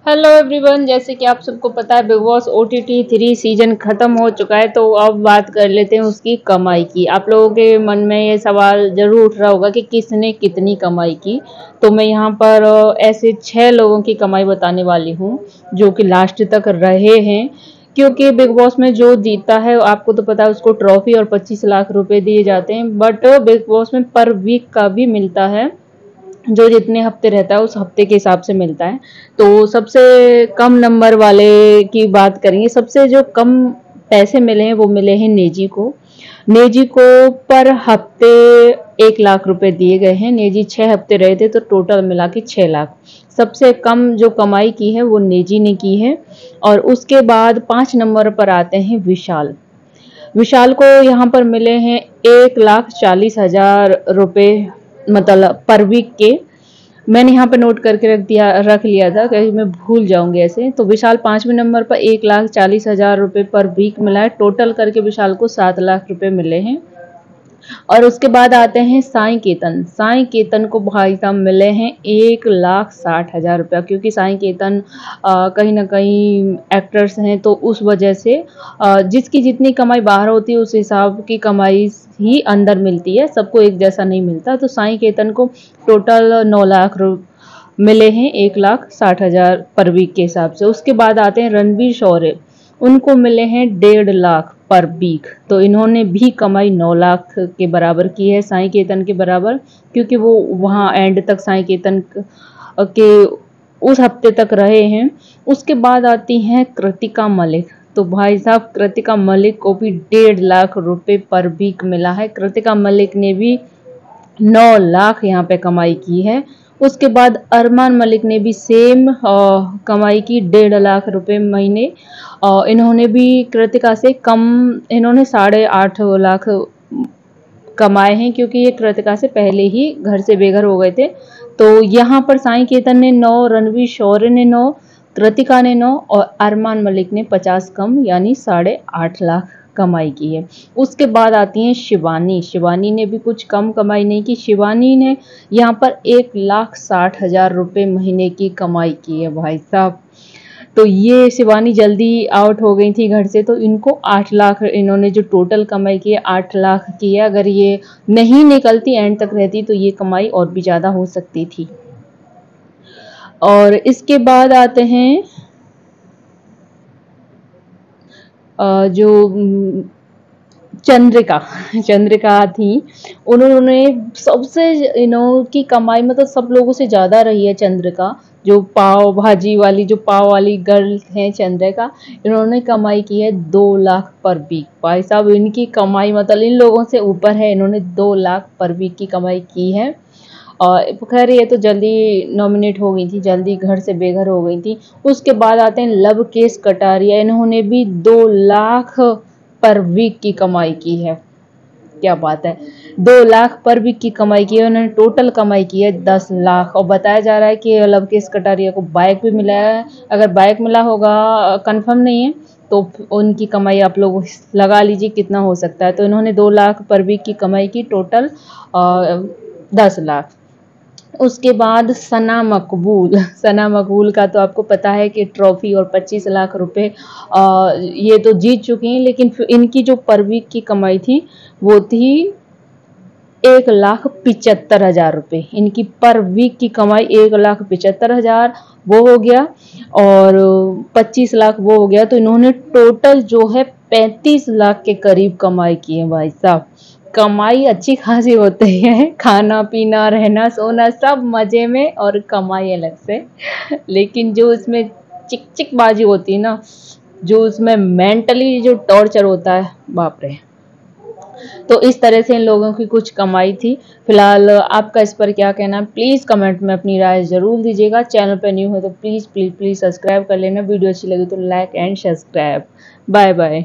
Hello everyone, जैसे कि आप सबको पता है बिग बॉस OTT 3 सीजन खत्म हो चुका है। तो अब बात कर लेते हैं उसकी कमाई की। आप लोगों के मन में ये सवाल जरूर उठ रहा होगा कि किसने कितनी कमाई की। तो मैं यहाँ पर ऐसे 6 लोगों की कमाई बताने वाली हूँ जो कि लास्ट तक रहे हैं। क्योंकि बिग बॉस में जो जीतता है आपको तो पता है उसको ट्रॉफी और 25 लाख रुपए दिए जाते हैं। बट बिग बॉस में पर वीक का भी मिलता है, जो जितने हफ्ते रहता है उस हफ्ते के हिसाब से मिलता है। तो सबसे कम नंबर वाले की बात करेंगे। सबसे जो कम पैसे मिले हैं वो मिले हैं नेजी को। नेजी को पर हफ्ते 1 लाख रुपए दिए गए हैं। नेजी 6 हफ्ते रहे थे तो टोटल मिला के 6 लाख। सबसे कम जो कमाई की है वो नेजी ने की है। और उसके बाद 5 नंबर पर आते हैं विशाल। विशाल को यहाँ पर मिले हैं 1,40,000 रुपए, मतलब पर वीक के। मैंने यहाँ पे नोट करके रख लिया था कहीं मैं भूल जाऊंगी ऐसे। तो विशाल 5वें नंबर पर 1,40,000 रुपए पर वीक मिला है। टोटल करके विशाल को 7 लाख रुपए मिले हैं। और उसके बाद आते हैं साईं केतन। साईं केतन को भाई साहब मिले हैं 1,60,000 रुपया, क्योंकि साईं केतन कहीं ना कहीं एक्टर्स हैं तो उस वजह से जिसकी जितनी कमाई बाहर होती है उस हिसाब की कमाई ही अंदर मिलती है, सबको एक जैसा नहीं मिलता। तो साईं केतन को टोटल 9 लाख मिले हैं 1,60,000 पर वीक के हिसाब से। उसके बाद आते हैं रणवीर शौर्य। उनको मिले हैं 1.5 लाख पर वीक। तो इन्होंने भी कमाई 9 लाख के बराबर की है, साईं केतन के बराबर, क्योंकि वो वहाँ एंड तक साईं केतन के उस हफ्ते तक रहे हैं। उसके बाद आती हैं कृतिका मलिक। तो भाई साहब कृतिका मलिक को भी 1.5 लाख रुपए पर वीक मिला है। कृतिका मलिक ने भी 9 लाख यहाँ पे कमाई की है। उसके बाद अरमान मलिक ने भी सेम कमाई की 1.5 लाख रुपए महीने। इन्होंने भी कृतिका से कम, इन्होंने 8.5 लाख कमाए हैं, क्योंकि ये कृतिका से पहले ही घर से बेघर हो गए थे। तो यहाँ पर साईं केतन ने 9, रणवीर शौर्य ने 9, कृतिका ने 9 और अरमान मलिक ने 50 कम यानी 8.5 लाख कमाई की है। उसके बाद आती हैं शिवानी। शिवानी ने भी कुछ कम कमाई नहीं की। शिवानी ने यहाँ पर 1,60,000 रुपये महीने की कमाई की है भाई साहब। तो ये शिवानी जल्दी आउट हो गई थी घर से, तो इनको 8 लाख, इन्होंने जो टोटल कमाई की है 8 लाख की है। अगर ये नहीं निकलती एंड तक रहती तो ये कमाई और भी ज़्यादा हो सकती थी। और इसके बाद आते हैं जो चंद्रिका। चंद्रिका थी, उन्होंने सबसे की कमाई मतलब सब लोगों से ज़्यादा रही है। चंद्रिका जो पाव भाजी वाली, जो पाव वाली गर्ल है चंद्रिका, इन्होंने कमाई की है 2 लाख पर वीक। भाई साहब इनकी कमाई मतलब इन लोगों से ऊपर है, इन्होंने 2 लाख पर वीक की कमाई की है। और खैर ये तो जल्दी नॉमिनेट हो गई थी, जल्दी घर से बेघर हो गई थी। उसके बाद आते हैं लवकेश कटारिया। इन्होंने भी 2 लाख पर वीक की कमाई की है। क्या बात है, 2 लाख पर वीक की कमाई की है। उन्होंने टोटल कमाई की है 10 लाख। और बताया जा रहा है कि लवकेश कटारिया को बाइक भी मिला है। अगर बाइक मिला होगा कंफर्म नहीं है, तो उनकी कमाई आप लोग लगा लीजिए कितना हो सकता है। तो इन्होंने 2 लाख पर वीक की कमाई की, टोटल 10 लाख। उसके बाद सना मकबूल। सना मकबूल का तो आपको पता है कि ट्रॉफी और 25 लाख रुपए ये तो जीत चुकी हैं, लेकिन इनकी जो पर वीक की कमाई थी वो थी 1,75,000 रुपये। इनकी पर वीक की कमाई 1,75,000 वो हो गया, और 25 लाख वो हो गया। तो इन्होंने टोटल जो है 35 लाख के करीब कमाई की है भाई साहब। कमाई अच्छी खासी होती है, खाना पीना रहना सोना सब मजे में और कमाई अलग से। लेकिन जो इसमें चिक चिक बाजी होती है ना, जो उसमें मेंटली जो टॉर्चर होता है, बाप रे। तो इस तरह से इन लोगों की कुछ कमाई थी। फिलहाल आपका इस पर क्या कहना है, प्लीज़ कमेंट में अपनी राय ज़रूर दीजिएगा। चैनल पर न्यू हो तो प्लीज़ प्लीज़ प्लीज़ सब्सक्राइब कर लेना। वीडियो अच्छी लगी तो like and subscribe. Bye bye.